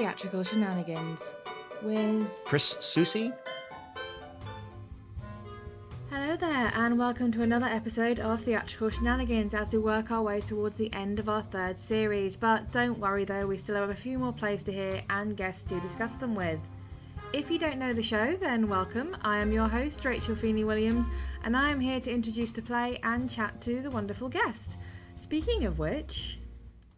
Theatrical Shenanigans with Soucy. Hello there, and welcome to another episode of Theatrical Shenanigans as we work our way towards the end of our third series. But don't worry though, we still have a few more plays to hear and guests to discuss them with. If you don't know the show, then welcome. I am your host, Rachel Feeney Williams, and I am here to introduce the play and chat to the wonderful guest. Speaking of which,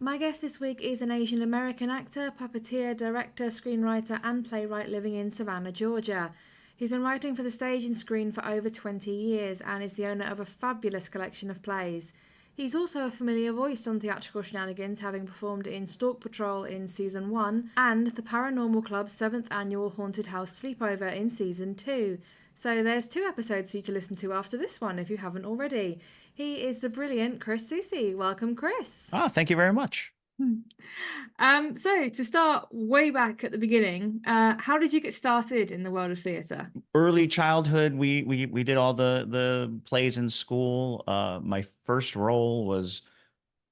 my guest this week is an Asian American actor, puppeteer, director, screenwriter, and playwright living in Savannah, Georgia. He's been writing for the stage and screen for over 20 years and is the owner of a fabulous collection of plays. He's also a familiar voice on Theatrical Shenanigans, having performed in Stalk Patrol in Season 1 and the Paranormal Club's 7th annual Haunted House Sleepover in Season 2. So there's 2 episodes for you to listen to after this one if you haven't already. He is the brilliant Chris Soucy. Welcome, Chris. Thank you very much. So to start way back at the beginning, how did you get started in the world of theatre? Early childhood, we did all the plays in school. My first role was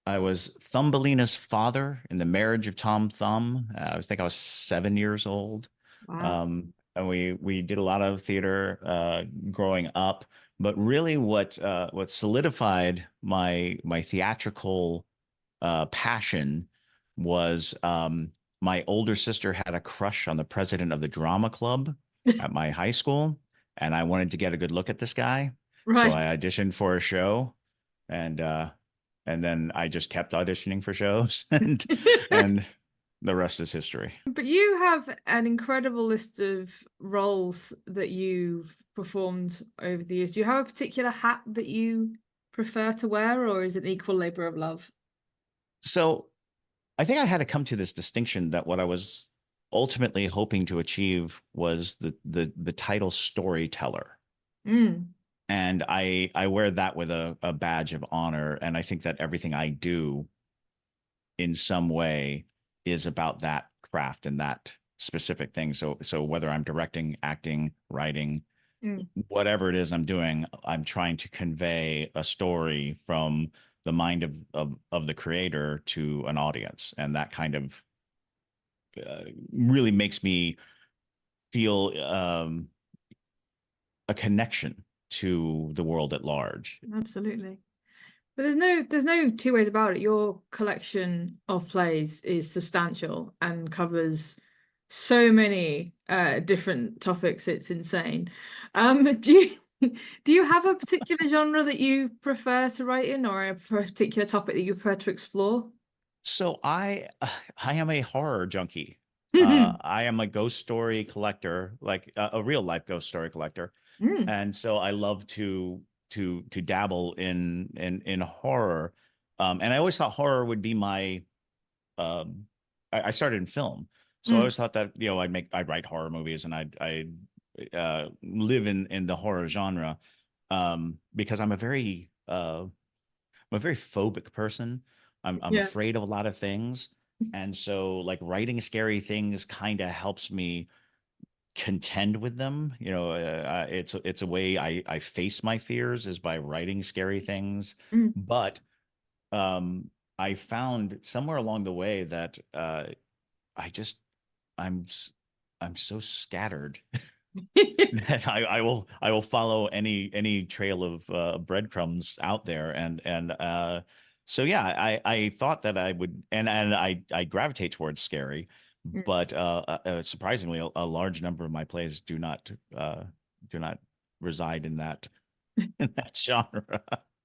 I was Thumbelina's father in The Marriage of Tom Thumb. I think I was 7 years old. Wow. And we did a lot of theater growing up. But really, what solidified my theatrical passion was my older sister had a crush on the president of the drama club at my high school, and I wanted to get a good look at this guy. So Right. I auditioned for a show, and then I just kept auditioning for shows, and the rest is history. But you have an incredible list of roles that you've performed over the years. Do you have a particular hat that you prefer to wear, or is it an equal labor of love? So I think I had to come to this distinction that what I was ultimately hoping to achieve was the title storyteller. Mm. And I wear that with a badge of honor. And I think that everything I do in some way is about that craft and that specific thing. So whether I'm directing, acting, writing, whatever it is I'm doing, I'm trying to convey a story from the mind of the creator to an audience. And that kind of really makes me feel a connection to the world at large. Absolutely. But there's no two ways about it. Your collection of plays is substantial and covers so many different topics. It's insane. Do you have a particular genre that you prefer to write in, or a particular topic that you prefer to explore? So I am a horror junkie. I am a ghost story collector, like a real life ghost story collector. Mm, And so I love to dabble in horror. And I always thought horror would be my I started in film. So I mm, always thought that, I'd write horror movies and I'd live in the horror genre. Because I'm a very phobic person. I'm yeah. afraid of a lot of things. And so like writing scary things kind of helps me contend with them. It's a way I face my fears is by writing scary things. Mm. But I found somewhere along the way that I just I'm s- I'm so scattered that I will follow any trail of breadcrumbs out there, and so yeah, I thought that I would, and I gravitate towards scary, Mm. but surprisingly, a large number of my plays do not reside in that in that genre.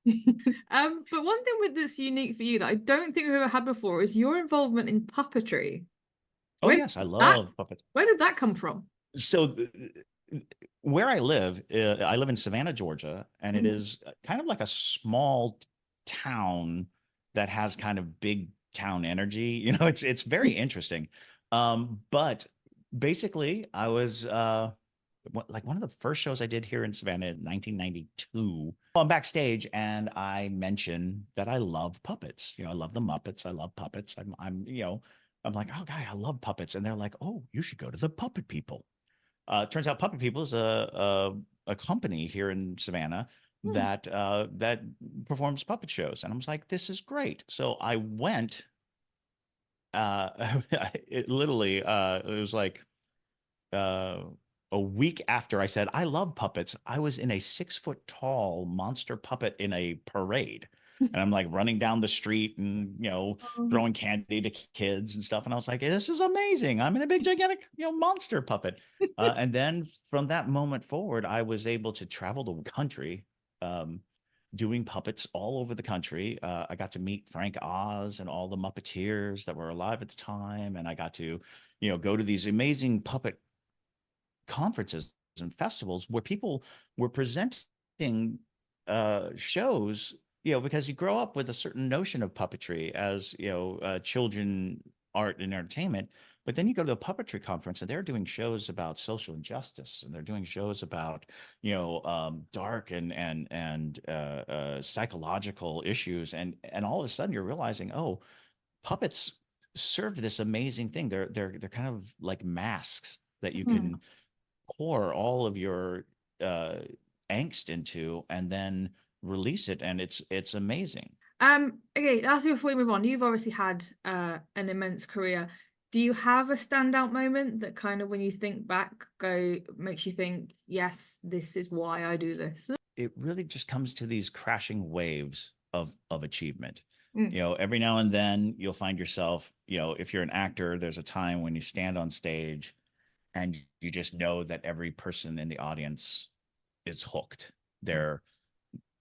But one thing with this unique for you that I don't think we've ever had before is your involvement in puppetry. Oh Where yes, I did that love puppets. where did that come from? So where I live in Savannah, Georgia, and it Mhm. is kind of like a small town that has kind of big town energy. It's very interesting. But basically, I was like one of the first shows I did here in Savannah in 1992. I'm backstage and I mention that I love puppets. I love the Muppets. I love puppets. I'm like, oh, guy, I love puppets. And they're like, oh, you should go to the Puppet People. Turns out Puppet People is a company here in Savannah Hmm. that performs puppet shows, and I was like, "This is great." So I went it literally, it was like uh, a week after I said, I love puppets, I was in a 6 foot tall monster puppet in a parade. And I'm like running down the street and, Um, throwing candy to kids and stuff. And I was like, this is amazing. I'm in a big, gigantic, monster puppet. And then from that moment forward, I was able to travel the country, um, doing puppets all over the country. I got to meet Frank Oz and all the Muppeteers that were alive at the time. And I got to, go to these amazing puppet conferences and festivals where people were presenting shows, because you grow up with a certain notion of puppetry as, children art and entertainment. But then you go to a puppetry conference and they're doing shows about social injustice, and they're doing shows about, dark and psychological issues, and all of a sudden you're realizing, oh, puppets serve this amazing thing. They're kind of like masks that you hmm. can pour all of your uh, angst into and then release it, and it's amazing. Okay, lastly, before we move on, you've obviously had an immense career. Do you have a standout moment that kind of, when you think back, makes you think, yes, this is why I do this? It really just comes to these crashing waves of achievement. Mm, Every now and then you'll find yourself, if you're an actor, there's a time when you stand on stage and you just know that every person in the audience is hooked. mm, They're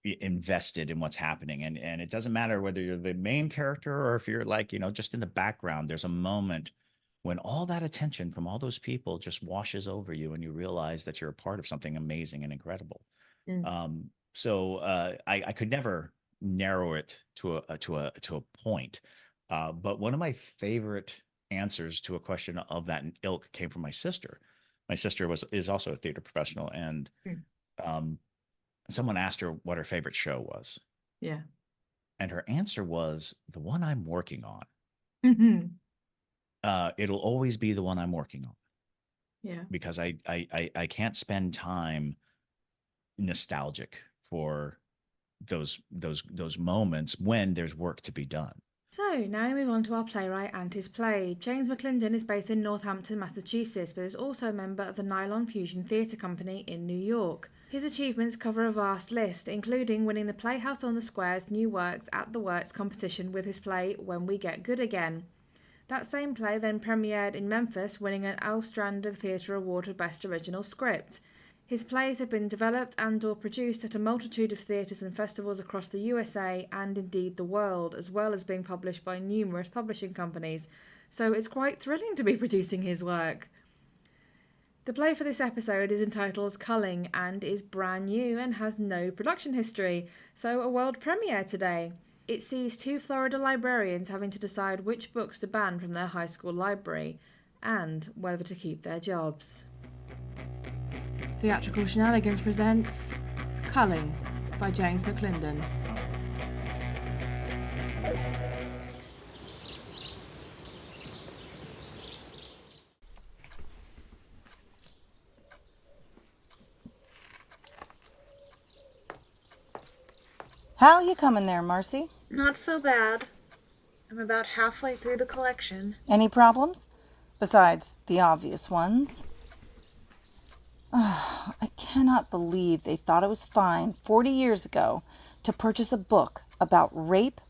invested in what's happening, and it doesn't matter whether you're the main character or if you're like, just in the background. There's a moment when all that attention from all those people just washes over you and you realize that you're a part of something amazing and incredible. mm. I could never narrow it to a point. But one of my favorite answers to a question of that ilk came from my sister. My sister is also a theater professional, and Mm. um, someone asked her what her favorite show was, Yeah. and her answer was the one I'm working on. Hmm. It'll always be the one I'm working on, Yeah. because I can't spend time nostalgic for those moments when there's work to be done. So now we move on to our playwright and his play. James McClendon is based in Northampton, Massachusetts, but is also a member of the Nylon Fusion Theatre Company in New York. His achievements cover a vast list, including winning the Playhouse on the Square's New Works at the Works competition with his play When We Get Good Again. That same play then premiered in Memphis, winning an Ostrander Theatre Award for Best Original Script. His plays have been developed and/or produced at a multitude of theatres and festivals across the USA and indeed the world, as well as being published by numerous publishing companies, so it's quite thrilling to be producing his work. The play for this episode is entitled Culling and is brand new and has no production history, so a world premiere today. It sees two Florida librarians having to decide which books to ban from their high school library and whether to keep their jobs. Theatrical Shenanigans presents Culling by James McClendon. How you coming there, Marcy? Not so bad. I'm about halfway through the collection. Any problems? Besides the obvious ones. I cannot believe they thought it was fine 40 years ago to purchase a book about rape,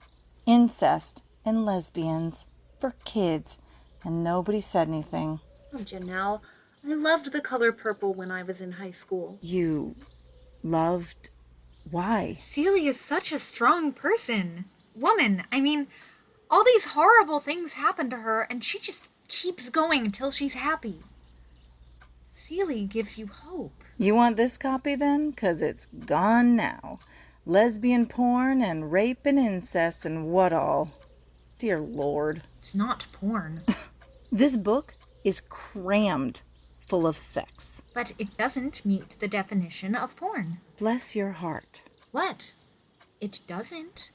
incest, and lesbians for kids, and nobody said anything. Oh, Janelle, I loved the color purple when I was in high school. You loved... Why? Celia's such a strong person. Woman, I mean, all these horrible things happen to her, and she just keeps going until she's happy. Celia gives you hope. You want this copy then? 'Cause it's gone now. Lesbian porn and rape and incest and what all. Dear Lord. It's not porn. This book is crammed full of sex. But it doesn't meet the definition of porn. Bless your heart. What? It doesn't.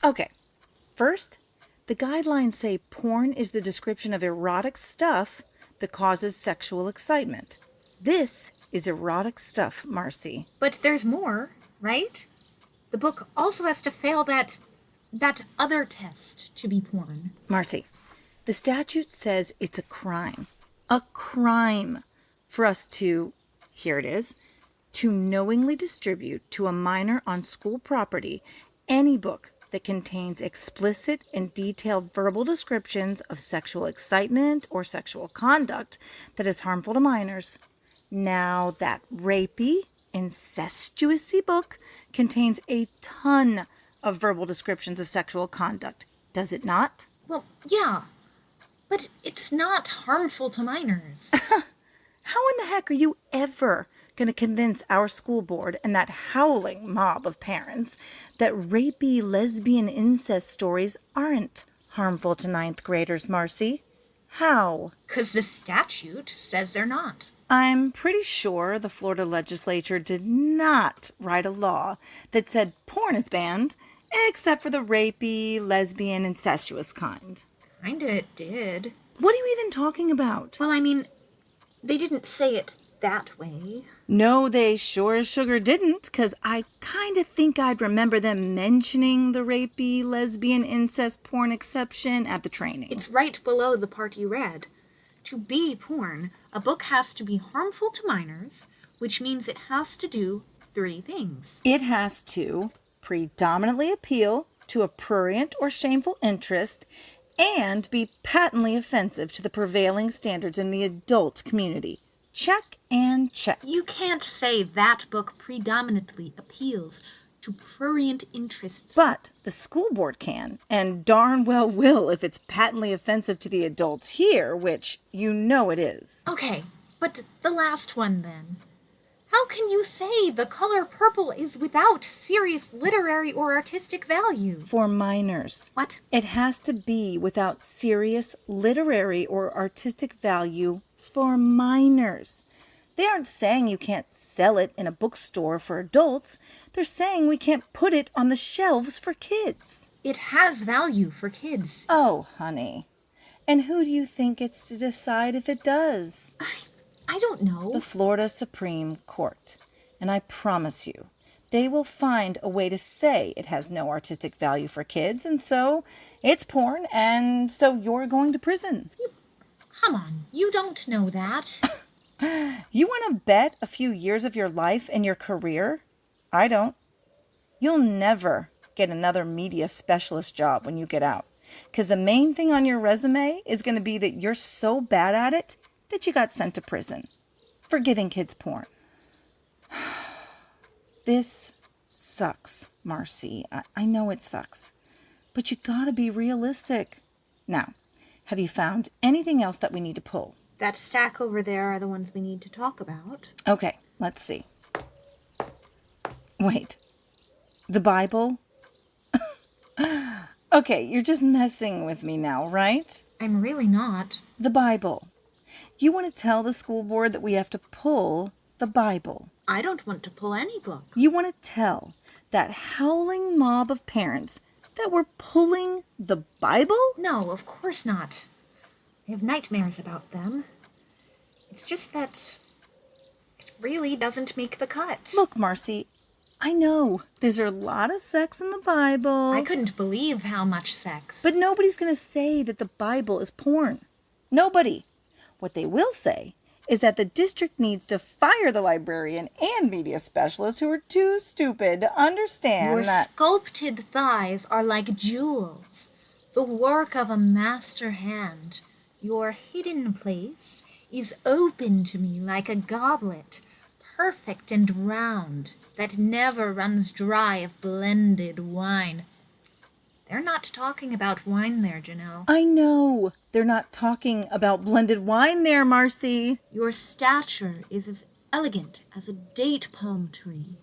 Okay, first, the guidelines say porn is the description of erotic stuff that causes sexual excitement. This is erotic stuff, Marcy. But there's more, right? The book also has to fail that other test to be porn. Marcy, the statute says it's a crime for us to, here it is, to knowingly distribute to a minor on school property any book that contains explicit and detailed verbal descriptions of sexual excitement or sexual conduct that is harmful to minors. Now, that rapey, incestuous book contains a ton of verbal descriptions of sexual conduct, does it not? Well, yeah, but it's not harmful to minors. How in the heck are you ever going to convince our school board and that howling mob of parents that rapey lesbian incest stories aren't harmful to ninth graders, Marcy? How? 'Cause the statute says they're not. I'm pretty sure the Florida legislature did not write a law that said porn is banned, except for the rapey, lesbian, incestuous kind. Kinda it did. What are you even talking about? Well, I mean, they didn't say it that way. No, they sure as sugar didn't, because I kind of think I'd remember them mentioning the rapey, lesbian, incest porn exception at the training. It's right below the part you read. To be porn, a book has to be harmful to minors, which means it has to do 3 things. It has to predominantly appeal to a prurient or shameful interest and be patently offensive to the prevailing standards in the adult community. Check and check. You can't say that book predominantly appeals to prurient interests. But the school board can, and darn well will if it's patently offensive to the adults here, which you know it is. Okay, but the last one then. How can you say the color purple is without serious literary or artistic value? For minors. What? It has to be without serious literary or artistic value for minors. They aren't saying you can't sell it in a bookstore for adults. They're saying we can't put it on the shelves for kids. It has value for kids. Oh, honey. And who do you think gets to decide if it does? I don't know. The Florida Supreme Court. And I promise you, they will find a way to say it has no artistic value for kids, and so it's porn, and so you're going to prison. Come on, you don't know that. You want to bet a few years of your life and your career? I don't. You'll never get another media specialist job when you get out, because the main thing on your resume is going to be that you're so bad at it that you got sent to prison for giving kids porn. This sucks, Marcy. I know it sucks, but you gotta be realistic. Now, have you found anything else that we need to pull? That stack over there are the ones we need to talk about. Okay, let's see. Wait, the Bible? Okay, you're just messing with me now, right? I'm really not. The Bible. You want to tell the school board that we have to pull the Bible. I don't want to pull any book. You want to tell that howling mob of parents that we're pulling the Bible? No, of course not. I have nightmares about them. It's just that it really doesn't make the cut. Look, Marcy, I know there's a lot of sex in the Bible. I couldn't believe how much sex. But nobody's going to say that the Bible is porn. Nobody. What they will say is that the district needs to fire the librarian and media specialist who are too stupid to understand Your that... sculpted thighs are like jewels, the work of a master hand. Your hidden place is open to me like a goblet, perfect and round, that never runs dry of blended wine. They're not talking about wine there, Janelle. I know. They're not talking about blended wine there, Marcy. Your stature is as elegant as a date palm tree,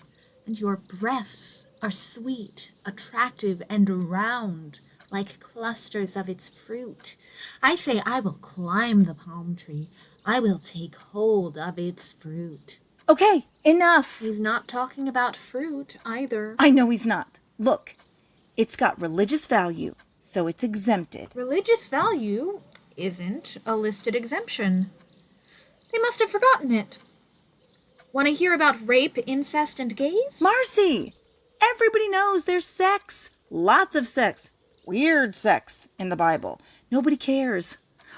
and your breasts are sweet, attractive, and round, like clusters of its fruit. I say I will climb the palm tree. I will take hold of its fruit. Okay, enough. He's not talking about fruit either. I know he's not. Look, it's got religious value, so it's exempted. Religious value isn't a listed exemption. They must have forgotten it. Want to hear about rape, incest, and gays? Marcy, Everybody knows there's sex. Lots of sex. Weird sex in the Bible. Nobody cares.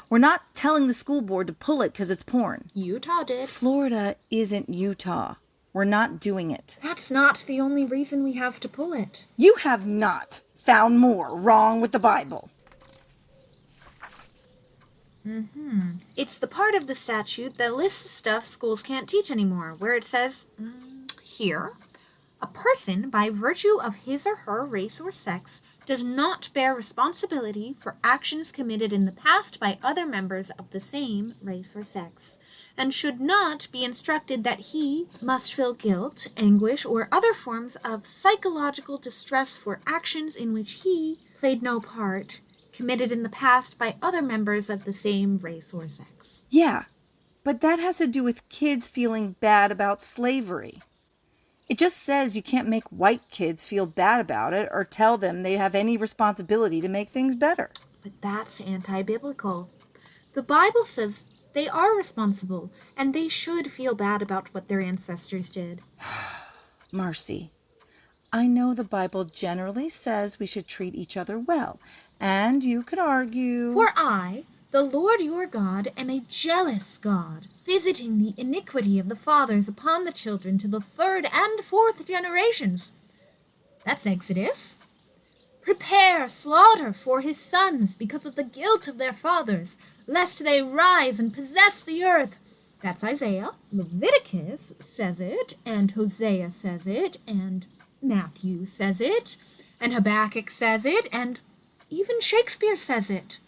We're not telling the school board to pull it because it's porn. Utah did. Florida isn't Utah. We're not doing it. That's not the only reason we have to pull it. You have not found more wrong with the Bible. It's the part of the statute that lists stuff schools can't teach anymore, where it says, here, a person, by virtue of his or her race or sex, does not bear responsibility for actions committed in the past by other members of the same race or sex, and should not be instructed that he must feel guilt, anguish, or other forms of psychological distress for actions in which he played no part, committed in the past by other members of the same race or sex. Yeah, but that has to do with kids feeling bad about slavery. It just says you can't make white kids feel bad about it or tell them they have any responsibility to make things better. But that's anti-biblical. The Bible says they are responsible, and they should feel bad about what their ancestors did. Marcy, I know the Bible generally says we should treat each other well, and you could argue... For I, the Lord your God, am a jealous God, visiting the iniquity of the fathers upon the children to the 3rd and 4th generations. That's Exodus. Prepare slaughter for his sons because of the guilt of their fathers, lest they rise and possess the earth. That's Isaiah. Leviticus says it, and Hosea says it, and Matthew says it, and Habakkuk says it, and even Shakespeare says it.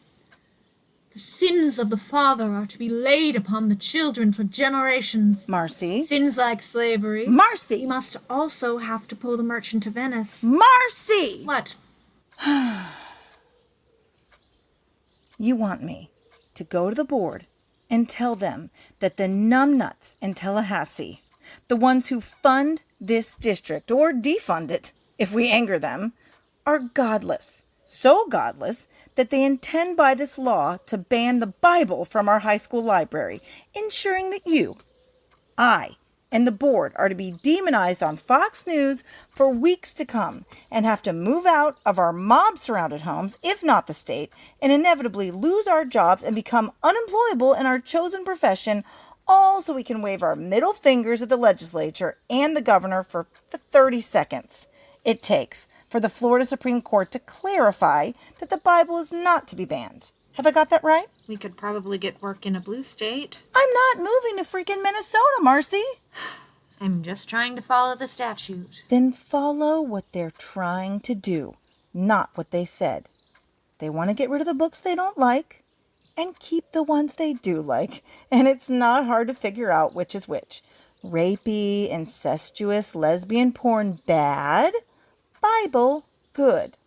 The sins of the father are to be laid upon the children for generations. Marcy. Sins like slavery. Marcy. You must also have to pull the merchant to Venice. Marcy! What? You want me to go to the board and tell them that the numbnuts in Tallahassee, the ones who fund this district or defund it if we anger them, are godless. So godless that they intend by this law to ban the Bible from our high school library, ensuring that you, I, and the board are to be demonized on Fox News for weeks to come and have to move out of our mob-surrounded homes, if not the state, and inevitably lose our jobs and become unemployable in our chosen profession, all so we can wave our middle fingers at the legislature and the governor for the 30 seconds it takes for the Florida Supreme Court to clarify that the Bible is not to be banned. Have I got that right? We could probably get work in a blue state. I'm not moving to freaking Minnesota, Marcy. I'm just trying to follow the statute. Then follow what they're trying to do, not what they said. They want to get rid of the books they don't like and keep the ones they do like. And it's not hard to figure out which is which. Rapey, incestuous, lesbian porn, bad. Bible, good.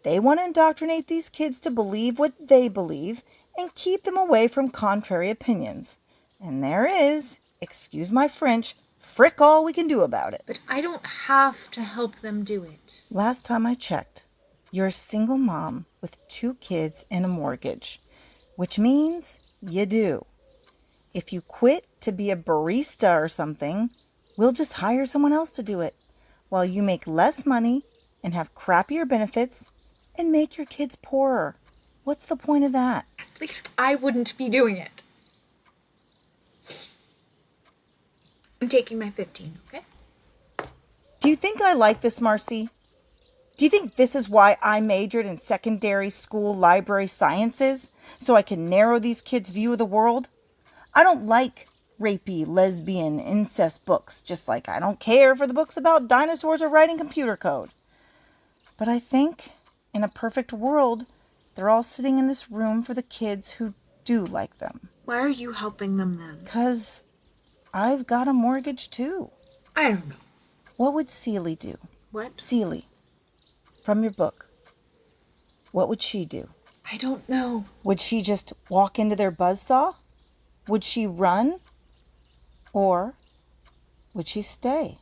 They want to indoctrinate these kids to believe what they believe and keep them away from contrary opinions. And there is, excuse my French, frick all we can do about it. But I don't have to help them do it. Last time I checked, you're a single mom with 2 kids and a mortgage, which means you do. If you quit to be a barista or something, we'll just hire someone else to do it, while you make less money and have crappier benefits and make your kids poorer. What's the point of that? At least I wouldn't be doing it. I'm taking my 15, okay? Do you think I like this, Marcy? Do you think this is why I majored in secondary school library sciences? So I can narrow these kids' view of the world? I don't like rapey, lesbian, incest books, just like I don't care for the books about dinosaurs or writing computer code. But I think, in a perfect world, they're all sitting in this room for the kids who do like them. Why are you helping them then? 'Cause I've got a mortgage too. I don't know. What would Celie do? What? Celie, from your book. What would she do? I don't know. Would she just walk into their buzzsaw? Would she run? Or would she stay?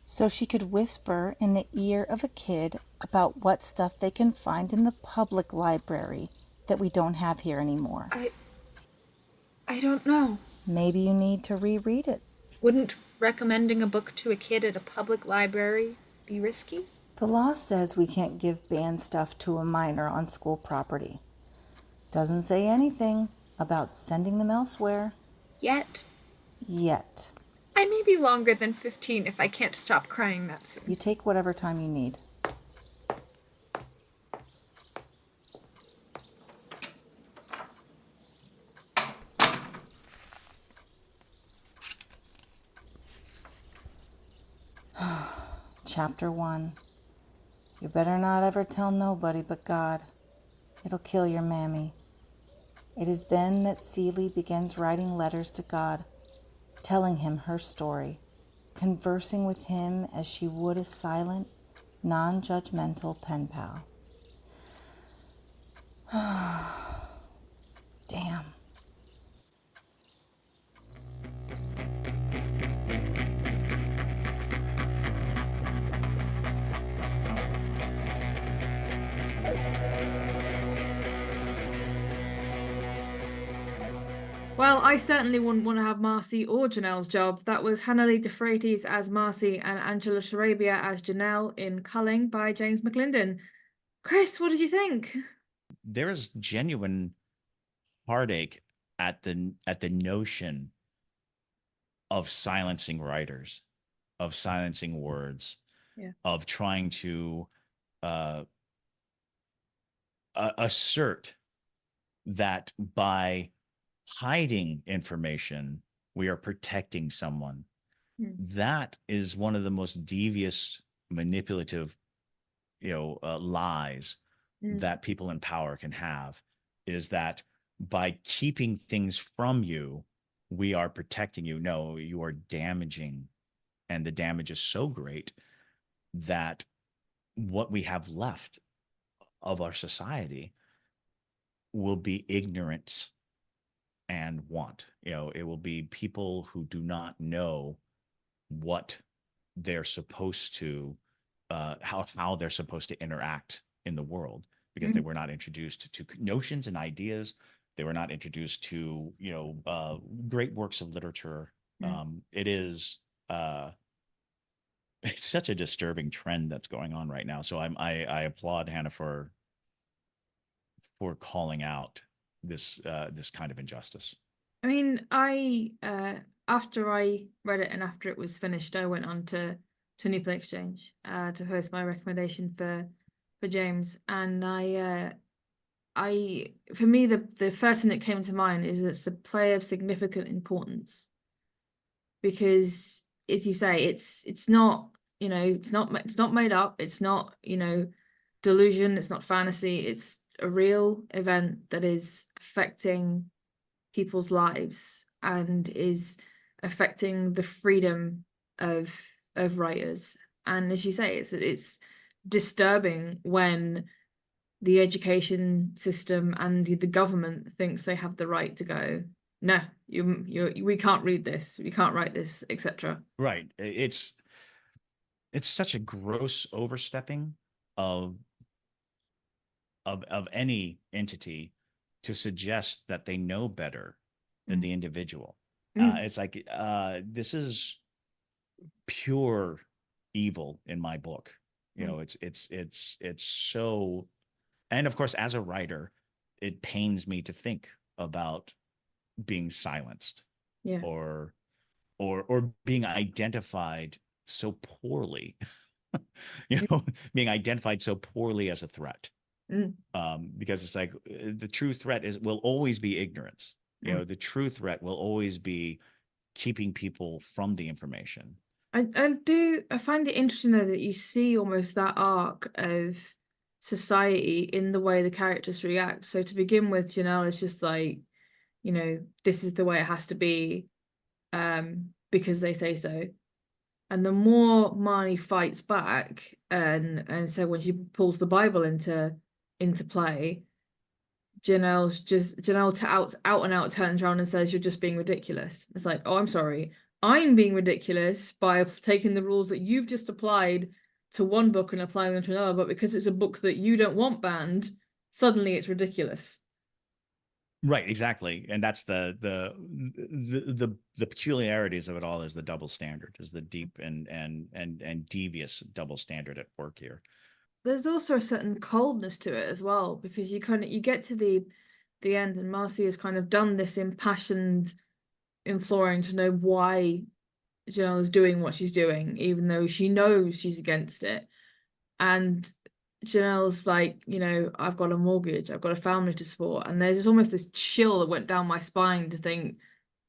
So she could whisper in the ear of a kid about what stuff they can find in the public library that we don't have here anymore. I don't know. Maybe you need to reread it. Wouldn't recommending a book to a kid at a public library be risky? The law says we can't give banned stuff to a minor on school property. Doesn't say anything about sending them elsewhere. Yet. Yet. I may be longer than 15 if I can't stop crying that soon. You take whatever time you need. Chapter 1. You better not ever tell nobody but God. It'll kill your mammy. It is then that Seeley begins writing letters to God, telling him her story, conversing with him as she would a silent, non-judgmental pen pal. Damn. Well, I certainly wouldn't want to have Marcy or Janelle's job. That was Hannah Lee DeFreitas as Marcy and Angela Sarabia as Janelle in Culling by James McClendon. Chris, what did you think? There is genuine heartache at the notion of silencing writers, of silencing words, Yeah. of trying to assert that by hiding information, we are protecting someone. That is one of the most devious, manipulative, lies that people in power can have, is that by keeping things from you, we are protecting you. No, you are damaging. And the damage is so great that what we have left of our society will be ignorance and want. It will be people who do not know what they're supposed to, how they're supposed to interact in the world, because they were not introduced to notions and ideas. They were not introduced to, great works of literature. It is, it's such a disturbing trend that's going on right now. So I applaud Hannah for calling out this kind of injustice. I mean, after I read it and after it was finished, I went on to Newport Exchange to post my recommendation for James, and for me the first thing that came to mind is it's a play of significant importance, because as you say, it's not it's not made up, it's not delusion, it's not fantasy, it's a real event that is affecting people's lives and is affecting the freedom of writers. And as you say, it's disturbing when the education system and the government thinks they have the right to go, no, we can't read this, we can't write this, etc. Right. It's such a gross overstepping of any entity to suggest that they know better than the individual. It's like, this is pure evil in my book. It's so, and of course, as a writer, it pains me to think about being silenced, or being identified so poorly, being identified so poorly as a threat. Because it's like, the true threat will always be ignorance. The true threat will always be keeping people from the information. I find it interesting though that you see almost that arc of society in the way the characters react. So to begin with, Janelle is just like, this is the way it has to be, because they say so. And the more Marnie fights back, and so when she pulls the Bible into play, Janelle out and out turns around and says, "You're just being ridiculous." It's like, oh, I'm sorry, I'm being ridiculous by taking the rules that you've just applied to one book and applying them to another, but because it's a book that you don't want banned, suddenly it's ridiculous. Right, exactly. And that's the peculiarities of it all is the double standard, is the deep and devious double standard at work here. There's also a certain coldness to it as well, because you get to the end and Marcy has kind of done this impassioned imploring to know why Janelle is doing what she's doing, even though she knows she's against it. And Janelle's like, I've got a mortgage, I've got a family to support. And there's just almost this chill that went down my spine to think,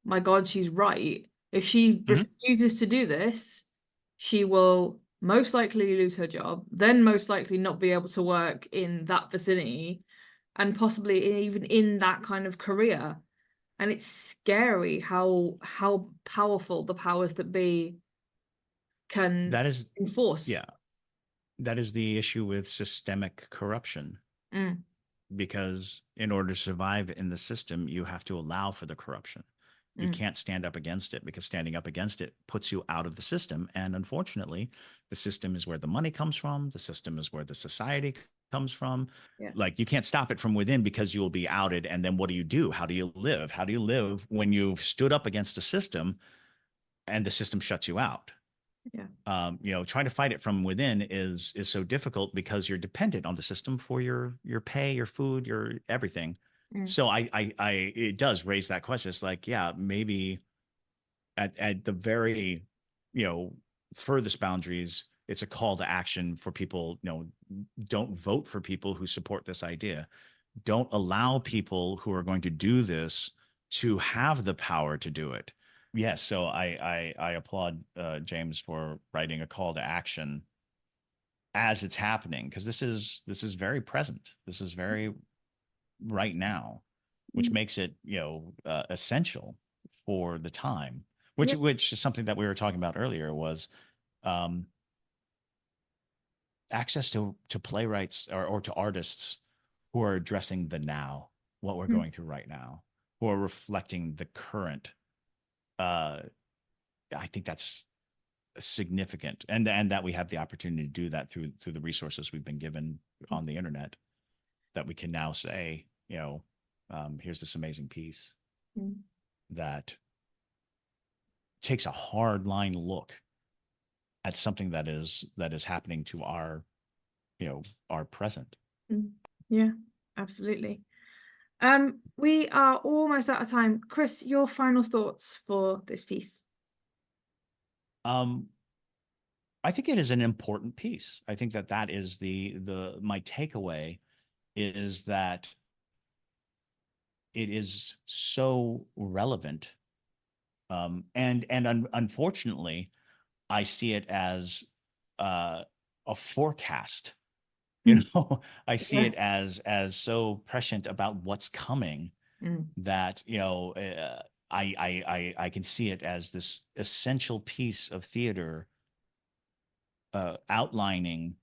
my God, she's right. If she refuses to do this, she will most likely lose her job, then most likely not be able to work in that vicinity, and possibly even in that kind of career. And it's scary how powerful the powers that be can That is, enforce. yeah, that is the issue with systemic corruption. Mm. Because in order to survive in the system, you have to allow for the corruption. You can't stand up against it, because standing up against it puts you out of the system. And unfortunately, the system is where the money comes from. The system is where the society comes from. Yeah. Like, you can't stop it from within, because you will be outed. And then what do you do? How do you live? How do you live when you've stood up against a system and the system shuts you out? Yeah. Trying to fight it from within is so difficult, because you're dependent on the system for your pay, your food, your everything. So it does raise that question. It's like, yeah, maybe at the very, furthest boundaries, it's a call to action for people. Don't vote for people who support this idea. Don't allow people who are going to do this to have the power to do it. Yes, so I applaud James for writing a call to action as it's happening, because this is very present. This is very right now, which makes it essential for the time. Which is something that we were talking about earlier, was access to playwrights or to artists who are addressing the now, what we're going through right now, who are reflecting the current. I think that's significant, and that we have the opportunity to do that through the resources we've been given on the internet, that we can now say, here's this amazing piece that takes a hard line look at something that is happening to our present. Yeah, absolutely. We are almost out of time. Chris, your final thoughts for this piece? I think it is an important piece. I think that is my takeaway, is that it is so relevant. And unfortunately, I see it as a forecast. I see it as so prescient about what's coming, that I can see it as this essential piece of theater, outlining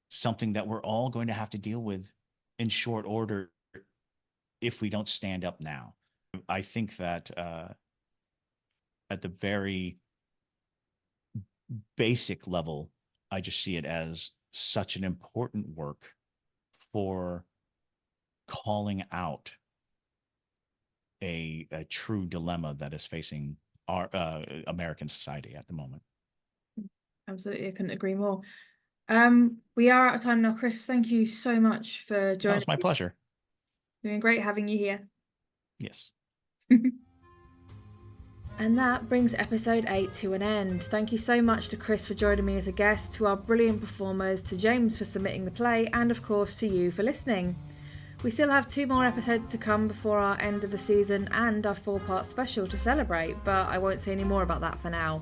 something that we're all going to have to deal with in short order if we don't stand up now. I think that at the very basic level, I just see it as such an important work for calling out a true dilemma that is facing our American society at the moment. Absolutely, I couldn't agree more. We are out of time now, Chris. Thank you so much for joining. It's my pleasure. Doing great having you here. Yes. And that brings episode 8 to an end. Thank you so much to Chris for joining me as a guest, to our brilliant performers, to James for submitting the play, and of course to you for listening. We still have 2 more episodes to come before our end of the season and our 4-part special to celebrate, but I won't say any more about that for now.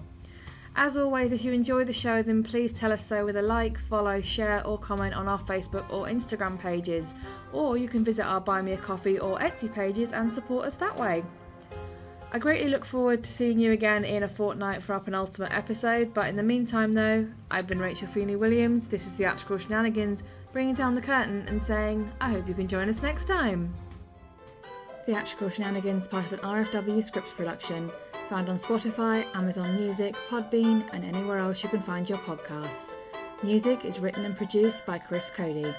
As always, if you enjoy the show, then please tell us so with a like, follow, share or comment on our Facebook or Instagram pages, or you can visit our Buy Me a Coffee or Etsy pages and support us that way. I greatly look forward to seeing you again in a fortnight for our penultimate episode, but in the meantime though, I've been Rachel Feeney-Williams, this is Theatrical Shenanigans, bringing down the curtain and saying, I hope you can join us next time. Theatrical Shenanigans, part of an RFW Scripts production, found on Spotify, Amazon Music, Podbean and anywhere else you can find your podcasts. Music is written and produced by Chris Cody.